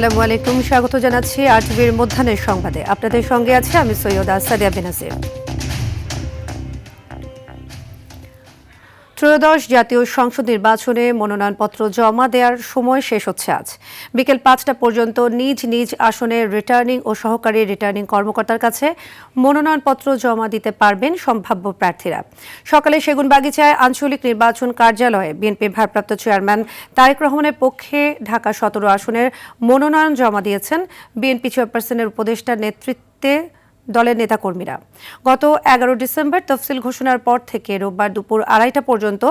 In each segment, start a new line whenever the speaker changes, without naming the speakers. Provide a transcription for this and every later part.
আসসালামু আলাইকুম, স্বাগত জানাচ্ছি আরটিভির মধ্যাহ্নের সংবাদে। আপনাদের সঙ্গে আছে আমি সৈয়দা সাদিয়া বেনাজির। ত্রয়োদশ জাতীয় সংসদ নির্বাচনে মনোনয়নপত্র জমা দেওয়ার সময় শেষ হচ্ছে আজ বিকেল ৫টা পর্যন্ত। নিজ নিজ আসনের রিটার্নিং ও সহকারী রিটার্নিং কর্মকর্তার কাছে মনোনয়নপত্র জমা দিতে পারবেন সম্ভাব্য প্রার্থীরা। সকালে সেগুনবাগিচায় আঞ্চলিক নির্বাচন কার্যালয়ে বিএনপির ভারপ্রাপ্ত চেয়ারম্যান তারেক রহমানের পক্ষে ঢাকা ১৭ আসনের মনোনয়ন জমা দিয়েছেন বিএনপি চেয়ারপারসনের উপদেষ্টার নেতৃত্বে দলের নেতাকর্মীরা। গত ১১ ডিসেম্বর তফসিল ঘোষণার পর থেকে রোববার দুপুর ২:৩০ পর্যন্ত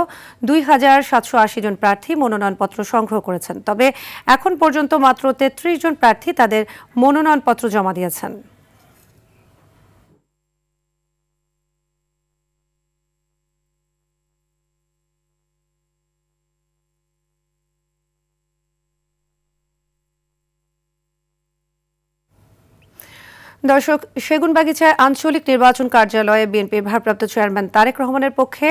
২,৭৮০ জন প্রার্থী মনোনয়নপত্র সংগ্রহ করেছেন। তবে এখন পর্যন্ত মাত্র ৩৩ জন প্রার্থী তাদের মনোনয়নপত্র জমা দিয়েছেন। দর্শক, সেগুনবাগিচায় আঞ্চলিক নির্বাচন কার্যালয়ে বিএনপির ভারপ্রাপ্ত চেয়ারম্যান তারেক রহমানের পক্ষে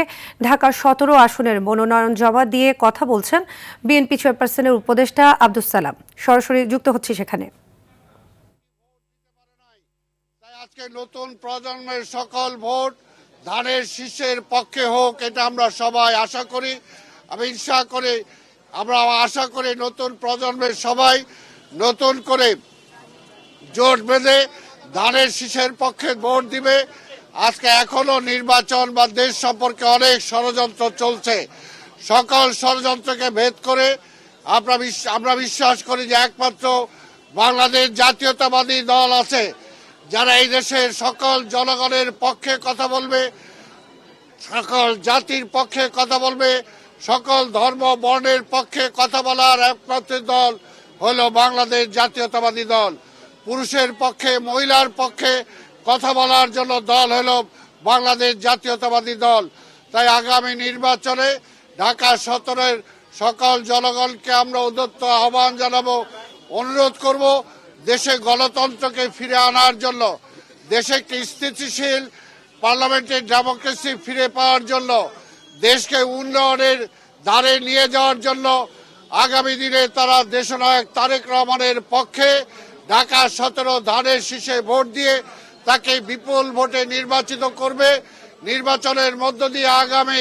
ঢাকা ১৭ আসনের মনোনয়ন জমা দিয়ে কথা বলছেন বিএনপি চেয়ারপারসনের উপদেষ্টা আব্দুস সালাম। সরাসরি যুক্ত হচ্ছে সেখানে।
আজকে নতুন প্রজন্মের সকল ভোট ধানের শীষের পক্ষে হোক, এটা আমরা সবাই আশা করি। আমরা আশা করি নতুন প্রজন্মের সবাই নতুন করে জোট বেঁধে ধানের শীষের পক্ষে ভোট দিবে। আজকে এখনো নির্বাচন বা দেশ সম্পর্কে অনেক ষড়যন্ত্র চলছে। সকল ষড়যন্ত্রকে ভেদ করে আমরা বিশ্বাস করি যে একমাত্র বাংলাদেশ জাতীয়তাবাদী দল আছে যারা এই দেশের সকল জনগণের পক্ষে কথা বলবে, সকল জাতির পক্ষে কথা বলবে, সকল ধর্ম বর্ণের পক্ষে কথা বলার একমাত্র দল হলো বাংলাদেশ জাতীয়তাবাদী দল। পুরুষের পক্ষে মহিলার পক্ষে কথা বলার জন্য দল হলো বাংলাদেশ জাতীয়তাবাদী দল। তাই আগামী নির্বাচনে ঢাকা ১৭-এর সকল জনগণকে আমরা উদ্যত আহ্বান জানাবো, অনুরোধ করব দেশে গণতন্ত্রকে ফিরে আনার জন্য, দেশে একটি স্থিতিশীল পার্লামেন্টের ডেমোক্রেসি ফিরে পাওয়ার জন্য, দেশকে উন্নয়নের ধারে নিয়ে যাওয়ার জন্য আগামী দিনে তারা দেশনায়ক তারেক রহমানের পক্ষে ঢাকা ১৭ ধানের শীষে ভোট দিয়ে তাকে বিপুল ভোটে নির্বাচিত করবে। আগামী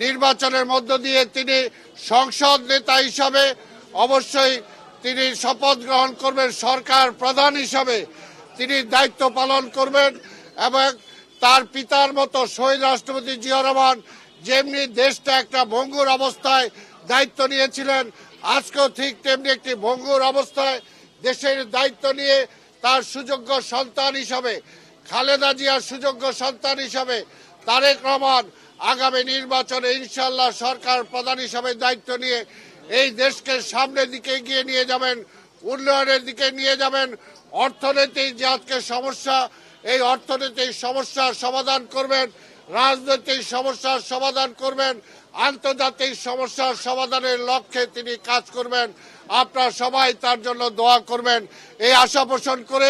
নির্বাচনের মধ্য দিয়ে তিনি সংসদ নেতা হিসাবে অবশ্যই তিনি শপথ গ্রহণ করবেন, সরকার প্রধান হিসাবে তিনি দায়িত্ব পালন করবেন। এবং তার পিতার মতো শহীদ রাষ্ট্রপতি জিয়াউর রহমান যেমনি দেশটা একটা ভঙ্গুর অবস্থায় দায়িত্ব নিয়েছিলেন, আজকেও ঠিক তেমনি একটি ভঙ্গুর অবস্থায় দেশের দায়িত্ব নিয়ে তার সুযোগ্য সন্তান হিসাবে, খালেদা জিয়ার সুযোগ্য সন্তান হিসাবে তারেক রহমান আগামী নির্বাচনে ইনশাআল্লাহ সরকার প্রধান হিসাবে দায়িত্ব নিয়ে এই দেশকে সামনের দিকে এগিয়ে নিয়ে যাবেন, উন্নয়নের দিকে নিয়ে যাবেন। অর্থনৈতিক যে আজকে সমস্যা, এই অর্থনৈতিক সমস্যার সমাধান করবেন, রাজনৈতিক সমস্যার সমাধান করবেন, আন্তর্জাতিক সমস্যার সমাধানের লক্ষ্যে তিনি কাজ করবেন। আপনারা সবাই তার জন্য দোয়া করবেন, এই আশা পোষণ করে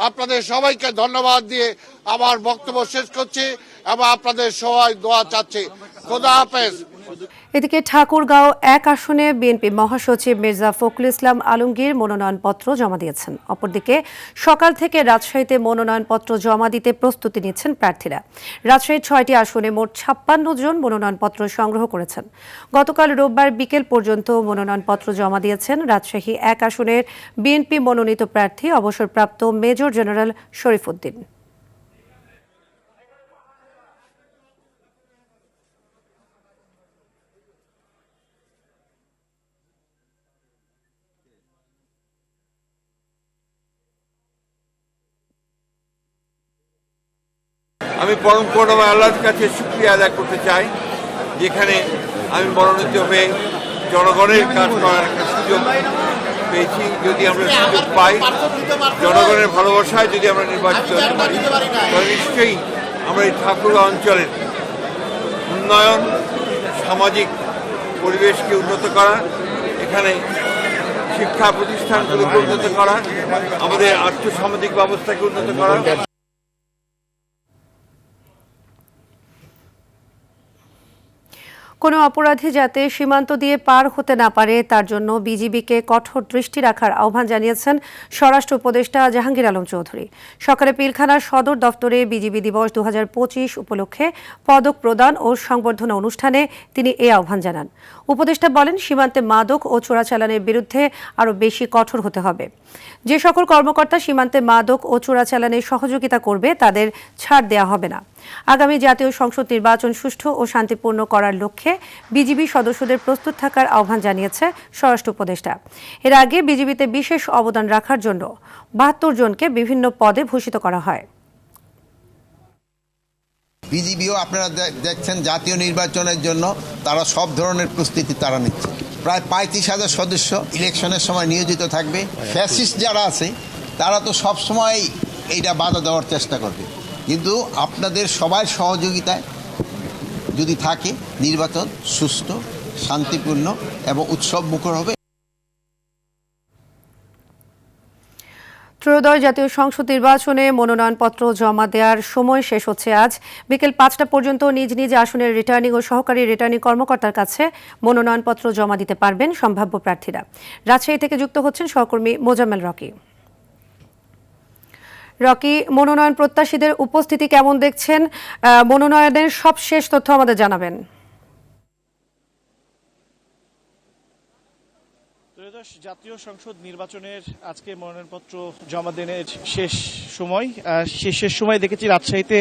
আপনাদের সবাইকে ধন্যবাদ দিয়ে আমার বক্তব্য শেষ করছি এবং আপনাদের সবাই দোয়া চাচ্ছি। খোদা হাফেজ।
এদিকে ঠাকুরগাঁও ১ আসনে বিএনপি মহাসচিব মির্জা ফখরুল ইসলাম আলমগীর মনোনয়নপত্র জমা দিয়েছেন। অপরদিকে সকাল থেকে রাজশাহীতে মনোনয়নপত্র জমা দিতে প্রস্তুতি নিচ্ছেন প্রার্থীরা। রাজশাহীর ৬টি আসনে মোট ৫৬ জন মনোনয়নপত্র সংগ্রহ করেছেন। গতকাল রোববার বিকেল পর্যন্ত মনোনয়নপত্র জমা দিয়েছেন রাজশাহী ১ আসনের বিএনপি মনোনীত প্রার্থী অবসরপ্রাপ্ত মেজর জেনারেল শরীফ উদ্দিন।
আমি পরম করুণাময় আল্লাহর কাছে শুকরিয়া আদায় করতে চাই, যেখানে আমি মনোনীত হয়ে জনগণের কাজ করার একটা সুযোগ পেয়েছি। যদি আমরা সুযোগ পাই, জনগণের ভালোবাসায় যদি আমরা নির্বাচিত হতে পারি, তাহলে নিশ্চয়ই আমরা এই ঠাকুরগাঁও অঞ্চলের উন্নয়ন, সামাজিক পরিবেশকে উন্নত করা, এখানে শিক্ষা প্রতিষ্ঠানগুলোকে উন্নত করা, আমাদের আর্থসামাজিক ব্যবস্থাকে উন্নত করা।
কোনো অপরাধী যাতে সীমান্ত দিয়ে পার হতে না পারে তার জন্য বিজিবিকে কঠোর দৃষ্টি রাখার আহ্বান জানিয়েছেন স্বরাষ্ট্র উপদেষ্টা জাহাঙ্গীর আলম চৌধুরী। সকালে পিলখানার সদর দফতরে বিজিবি দিবস 2025 উপলক্ষে পদক প্রদান ও সংবর্ধনা অনুষ্ঠানে তিনি এই আহ্বান জানান। উপদেষ্টা বলেন, সীমান্তে মাদক ও চোরাচালানের বিরুদ্ধে আরও বেশি কঠোর হতে হবে। যে সকল কর্মকর্তা সীমান্তে মাদক ও চোরাচালানে সহযোগিতা করবে তাদের ছাড় দেওয়া হবে না। আগামী জাতীয় সংসদ নির্বাচন সুষ্ঠু ও শান্তিপূর্ণ করার লক্ষ্যে বিজিবি সদস্যদের প্রস্তুত থাকার আহ্বান জানিয়েছে স্বরাষ্ট্র উপদেষ্টা। এর আগে বিজিবিতে বিশেষ অবদান রাখার জন্য 72 জনকে বিভিন্ন পদে ভূষিত করা হয়।
বিজিবিও আপনারা দেখছেন জাতীয় নির্বাচনের জন্য তারা সব ধরনের প্রস্তুতি তারা নিচ্ছে। প্রায় 35,000 সদস্য ইলেকশনের সময় নিয়োজিত থাকবে। ফ্যাসিস্ট যারা আছে তারা তো সব সময় এইটা বাধা দেওয়ার চেষ্টা করবে, কিন্তু আপনাদের সবার সহযোগিতায় যদি থাকে নির্বাচন সুষ্ঠু, শান্তিপূর্ণ এবং উৎসব মুখর হবে।
ত্রয়োদশ জাতীয় সংসদ নির্বাচনে মনোনয়নপত্র জমা দেওয়ার সময় শেষ হচ্ছে আজ। বিকেল 5টা পর্যন্ত নিজ নিজ আসনের রিটার্নিং ও সহকারী রিটার্নিং কর্মকর্তার কাছে মনোনয়নপত্র জমা দিতে পারবেন সম্ভাব্য প্রার্থীরা। রাজশাহী থেকে যুক্ত হচ্ছেন সহকর্মী মোজাম্মেল রকি। রকি, মনোনয়ন প্রত্যাশীদের উপস্থিতি কেমন দেখছেন? মনোনয়নের সবশেষ তথ্য আমাদের জানাবেন।
ত্রয়োদশ জাতীয় সংসদ নির্বাচনের আজকে মনোনয়নপত্র জমা দেনের শেষ সময় দেখেছি রাজশাহীতে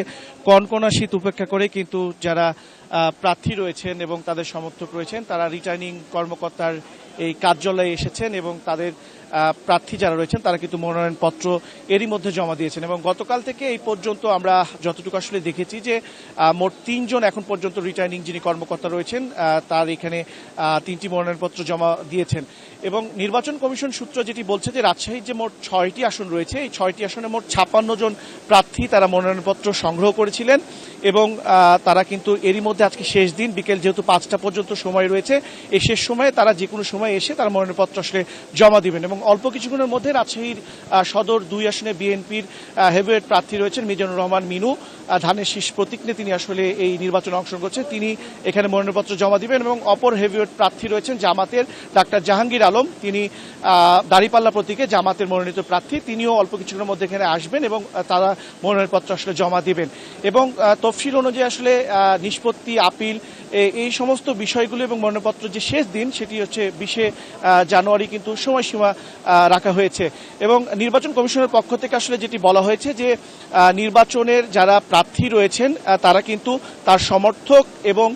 কনকনা শীত উপেক্ষা করে কিন্তু যারা প্রার্থী রয়েছেন এবং তাদের সমর্থক রয়েছেন তারা রিটার্নিং কর্মকর্তার এই কার্যালয়ে এসেছেন এবং তাদের প্রার্থী যারা রয়েছেন তারা কিন্তু মনোনয়নপত্র এরই মধ্যে জমা দিয়েছেন। এবং গতকাল থেকে এই পর্যন্ত আমরা যতটুকু আসলে দেখেছি যে মোট 3 জন এখন পর্যন্ত রিটার্নিং যিনি কর্মকর্তা রয়েছেন তার এখানে 3টি মনোনয়নপত্র জমা দিয়েছেন। এবং নির্বাচন কমিশন সূত্র যেটি বলছে যে রাজশাহীর যে মোট 6টি আসন রয়েছে এই 6টি আসনে মোট 56 জন প্রার্থী তারা মনোনয়নপত্র সংগ্রহ করেছিলেন এবং তারা কিন্তু এরই মধ্যে আজকে শেষ দিন, বিকেল যেহেতু 5টা পর্যন্ত সময় রয়েছে, এই শেষ সময়ে তারা যে কোনো সময় এসে তারা মনোনয়নপত্র আসলে জমা দিবেন। এবং অল্প কিছুক্ষণের মধ্যে রাজশাহীর সদর 2 আসনে বিএনপির হেভিওয়েট প্রার্থী রয়েছেন মিজানুর রহমান মিনু, ধানের শীষ প্রতীক নিয়ে তিনি আসলে এই নির্বাচনে অংশগ্রহণ করছেন, তিনি এখানে মনোনয়নপত্র জমা দিবেন। এবং অপর হেভিওয়েট প্রার্থী রয়েছেন জামাতের ডাক্তার জাহাঙ্গীর আলম, তিনি দাঁড়িপাল্লা প্রতীকে জামাতের মনোনীত প্রার্থী, তিনিও অল্প কিছুক্ষণের মধ্যে এখানে আসবেন এবং তারা মনোনয়নপত্র আসলে জমা দিবেন। এবং তফসিল অনুযায়ী আসলে নিষ্পত্তি, আপিল এই সমস্ত বিষয়গুলো এবং মনোনয়নপত্র যে শেষ দিন সেটি হচ্ছে 20 জানুয়ারি কিন্তু সময়সীমা রাখা হয়েছে। এবং নির্বাচন কমিশনের পক্ষ থেকে আসলে যেটি বলা হয়েছে যে নির্বাচনের যারা প্রার্থী রয়েছেন তারা কিন্তু তার সমর্থক এবং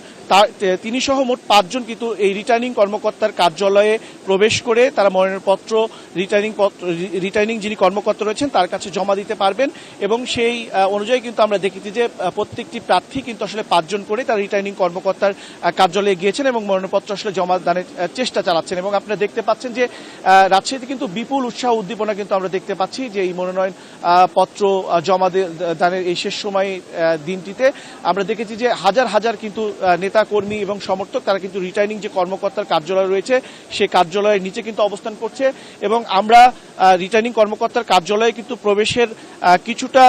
তিনি সহ মোট 5 জন কিন্তু এই রিটার্নিং কর্মকর্তার কার্যালয়ে প্রবেশ করে তারা মনোনয়নপত্র রিটার্নিং যিনি কর্মকর্তা রয়েছেন তার কাছে জমা দিতে পারবেন। এবং সেই অনুযায়ী কিন্তু আমরা দেখেছি যে প্রত্যেকটি প্রার্থী কিন্তু আসলে 5 জন করে তার রিটার্নিং কর্মকর্তার কার্যালয়ে গিয়েছেন এবং মনোনয়নপত্র আসলে জমা দানের চেষ্টা চালাচ্ছেন। এবং আপনারা দেখতে পাচ্ছেন যে রাজশাহীতে কিন্তু বিপুল উৎসাহ উদ্দীপনা কিন্তু আমরা দেখতে পাচ্ছি যে এই মনোনয়ন পত্র জমা দানের এই শেষ সময় দিনটিতে আমরা দেখেছি যে হাজার হাজার কিন্তু নেতা কর্মী এবং সমর্থক তারা কিন্তু রিটার্নিং যে কর্মকর্তার কার্যালয় রয়েছে সেই কার্যালয়ের নিচে কিন্তু অবস্থান করছে। এবং আমরা রিটার্নিং কর্মকর্তার কার্যালয়ে কিন্তু প্রবেশের কিছুটা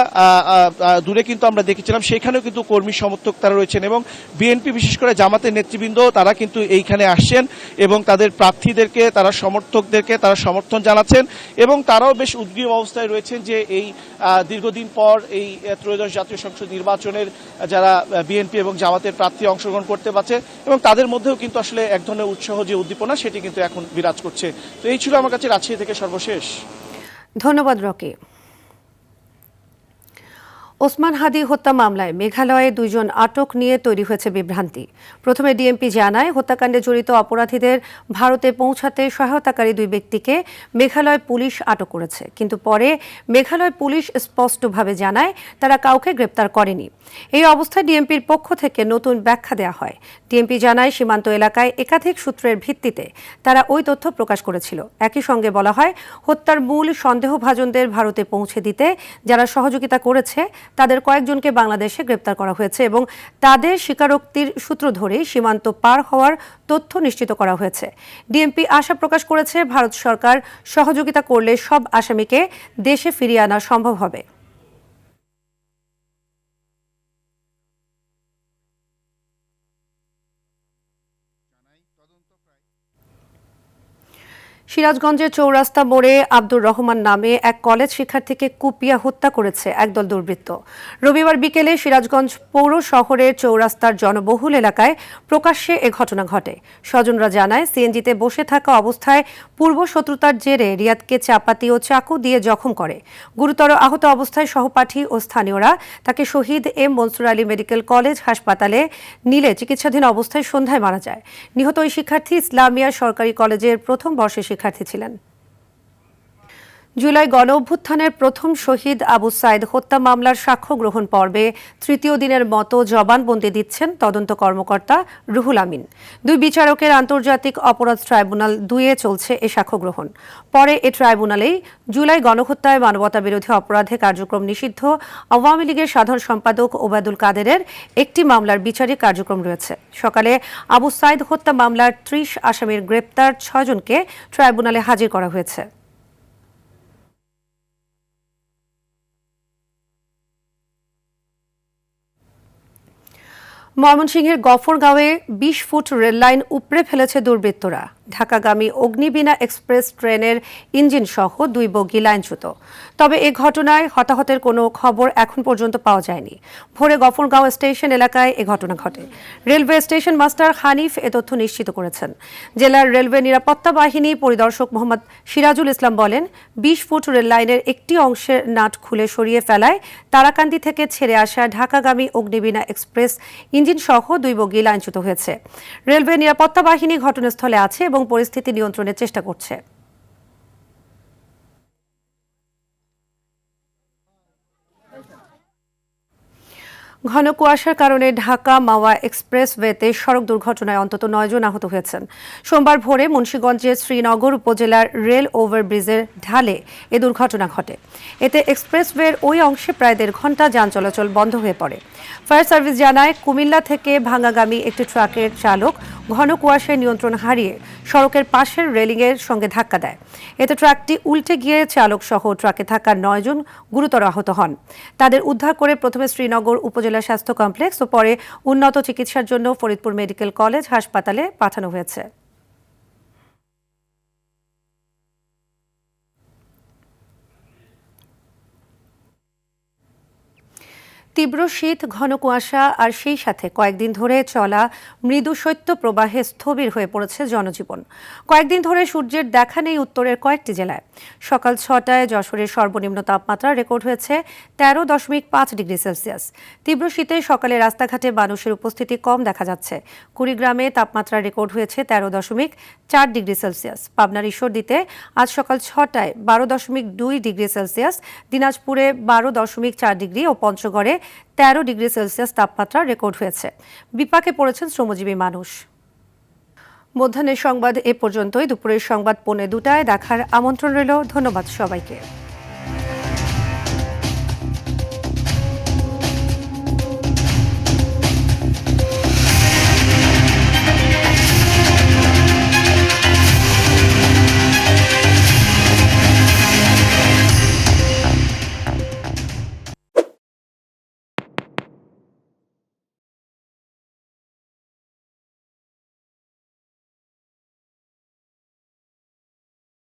দূরে কিন্তু আমরা দেখেছিলাম সেখানেও কিন্তু কর্মী সমর্থক তারা রয়েছেন এবং বিএনপি বিশেষ করে জামাতের নেতৃবৃন্দ তারা কিন্তু এইখানে আসছেন এবং তাদের প্রার্থীদেরকে তারা সমর্থকদেরকে তারা সমর্থন জানাচ্ছেন এবং তারাও বেশ উদ্গ্রীব অবস্থায় রয়েছেন যে এই দীর্ঘদিন পর এই ত্রয়োদশ জাতীয় সংসদ নির্বাচনের যারা বিএনপি এবং জামাতের প্রার্থী অংশগ্রহণ করতে পারছে এবং তাদের মধ্যেও কিন্তু আসলে এক ধরনের উৎসাহ যে উদ্দীপনা সেটি কিন্তু এখন বিরাজ করছে। তো এই ছিল আমার কাছে রাজশাহী থেকে সর্বশেষ।
ধন্যবাদ রকি। ওসমান হাদি হত্যা মামলায় মেঘালয়ে 2 জন আটক নিয়ে তৈরি হয়েছে বিভ্রান্তি। প্রথমে ডিএমপি জানায় হত্যাকাণ্ডে জড়িত অপরাধীদের ভারতে পৌঁছাতে সহায়তাকারী 2 ব্যক্তিকে মেঘালয় পুলিশ আটক করেছে, কিন্তু পরে মেঘালয় পুলিশ স্পষ্টভাবে জানায় তারা কাউকে গ্রেপ্তার করেনি। এই অবস্থায় ডিএমপির পক্ষ থেকে নতুন ব্যাখ্যা দেওয়া হয়। ডিএমপি জানায় সীমান্ত এলাকায় একাধিক সূত্রের ভিত্তিতে তারা ওই তথ্য প্রকাশ করেছিল। একই সঙ্গে বলা হয় হত্যার মূল সন্দেহভাজনদের ভারতে পৌঁছে দিতে যারা সহযোগিতা করেছে তাদের কয়েকজনকে বাংলাদেশে গ্রেপ্তার করা হয়েছে এবং তাদের স্বীকারোক্তির সূত্র ধরে সীমান্ত পার হওয়ার তথ্য নিশ্চিত করা হয়েছে। ডিএমপি আশা প্রকাশ করেছে ভারত সরকার সহযোগিতা করলে সব আসামিকে দেশে ফিরিয়ে আনা সম্ভব হবে। সিরাজগঞ্জের চৌরাস্তা মোড়ে আব্দুর রহমান নামে এক কলেজ শিক্ষার্থীকে কুপিয়ে হত্যা করেছে একদল দুর্বৃত্ত। রবিবার বিকেলে সিরাজগঞ্জ পৌর শহরের চৌরাস্তার জনবহুল এলাকায় প্রকাশ্যে এ ঘটনা ঘটে। স্বজনরা জানায়, সিএনজিতে বসে থাকা অবস্থায় পূর্ব শত্রুতার জেরে রিয়াদকে চাপাতি ও চাকু দিয়ে জখম করে। গুরুতর আহত অবস্থায় সহপাঠী ও স্থানীয়রা তাকে Shaheed M Mansur Ali medical college হাসপাতালে নিলে চিকিৎসাধীন অবস্থায় সন্ধ্যায় মারা যায়। নিহত ওই শিক্ষার্থী ইসলামিয়া সরকারি কলেজের প্রথম বর্ষের শিক্ষার্থী ছিলেন। জুলাই গণ অভ্যুত্থানের প্রথম শহীদ আবু সাইদ হত্যা মামলার সাক্ষ্য গ্রহণ পর্বে তৃতীয় দিনের মতো জবানবন্দি দিচ্ছেন তদন্ত কর্মকর্তা রুহুল আমিন। দুই বিচারকের আন্তর্জাতিক অপরাধ ট্রাইব্যুনাল 2-এ চলছে এ সাক্ষ্য গ্রহণ। পরে এ ট্রাইব্যুনালেই জুলাই গণহত্যায় মানবতাবিরোধী অপরাধে কার্যক্রম নিষিদ্ধ আওয়ামী লীগের সাধারণ সম্পাদক ওবায়দুল কাদেরের একটি মামলার বিচারিক কার্যক্রম রয়েছে। সকালে আবু সাইদ হত্যা মামলার 30 আসামির গ্রেপ্তার 6 জনকে ট্রাইব্যুনালে হাজির করা হয়েছে। ময়মনসিংহের গফরগাঁওয়ে 20 ফুট রেললাইন উপড়ে ফেলেছে দুর্বৃত্তরা। ঢাকাগামী অগ্নিবীণা এক্সপ্রেস ট্রেনের ইঞ্জিন সহ 2 বগি লাইনচ্যুত। তবে এ ঘটনায় হতাহতের কোনো খবর এখন পর্যন্ত পাওয়া যায়নি। ভোরে গফরগাঁও স্টেশন এলাকায় এ ঘটনা ঘটে। রেলওয়ে স্টেশন মাস্টার হানিফ এ তথ্য নিশ্চিত করেছেন। জেলার রেলওয়ে নিরাপত্তা বাহিনী পরিদর্শক মোহাম্মদ সিরাজুল ইসলাম বলেন, 20 ফুট রেললাইনের একটি অংশের নাট খুলে সরিয়ে ফেলায় তারাকান্দি থেকে ছেড়ে আসা ঢাকাগামী অগ্নিবীণা এক্সপ্রেস ইঞ্জিন সহ 2 বগি লাইনচ্যুত হয়েছে। রেলওয়ে নিরাপত্তা বাহিনী ঘটনাস্থলে আছে এবং পরিস্থিতি নিয়ন্ত্রণের চেষ্টা করছে। ঘন কুয়াশার কারণে ঢাকা মাওয়া এক্সপ্রেসওয়েতে সড়ক দুর্ঘটনায় অন্তত 9 জন আহত হয়েছেন। সোমবার ভোরে মুন্সিগঞ্জের শ্রীনগর উপজেলার রেল ওভারব্রিজের ঢালে এ দুর্ঘটনা ঘটে। এতে এক্সপ্রেসওয়ের ওই অংশে প্রায় 1.5 ঘন্টা যান চলাচল বন্ধ হয়ে পড়ে। ফায়ার সার্ভিস জানায়, কুমিল্লা থেকে ভাঙ্গাগামী একটি ট্রাকের চালক ঘন কুয়াশায় নিয়ন্ত্রণ হারিয়ে সড়কের পাশের রেলিংয়ের সঙ্গে ধাক্কা দেয়। এতে ট্রাকটি উল্টে গিয়ে চালক সহ ট্রাকে থাকা 9 জন গুরুতর আহত হন। তাদের উদ্ধার করে প্রথমে শ্রীনগর উপজেলা স্বাস্থ্য কমপ্লেক্স ও পরে উন্নত চিকিৎসার জন্য ফরিদপুর মেডিকেল কলেজ হাসপাতালে পাঠানো হয়েছে। তীব্র শীত, ঘন কুয়াশা আর সেই সাথে কয়েকদিন ধরে চলা মৃদু শৈত্য প্রবাহে স্থবির হয়ে পড়েছে জনজীবন। কয়েকদিন ধরে সূর্যের দেখা নেই উত্তরের কয়েকটি জেলায়। সকাল 6টায় যশোরের সর্বনিম্ন তাপমাত্রা রেকর্ড হয়েছে 13.5 ডিগ্রি সেলসিয়াস। তীব্র শীতে সকালে রাস্তাঘাটে মানুষের উপস্থিতি কম দেখা যাচ্ছে। কুড়িগ্রামে তাপমাত্রা রেকর্ড হয়েছে 13.4 ডিগ্রি সেলসিয়াস। পাবনার ঈশ্বরদীতে আজ সকাল 6টায় 12.2 ডিগ্রি সেলসিয়াস, দিনাজপুরে 12.4 ডিগ্রি ও পঞ্চগড়ে 13 ডিগ্রি সেলসিয়াস তাপমাত্রা রেকর্ড হয়েছে। বিপাকে পড়েছেন শ্রমজীবী মানুষ। মধ্যাহ্নের সংবাদ এ পর্যন্তই। দুপুরের সংবাদ 1:45টায় দেখার আমন্ত্রণ রইল। ধন্যবাদ সবাইকে।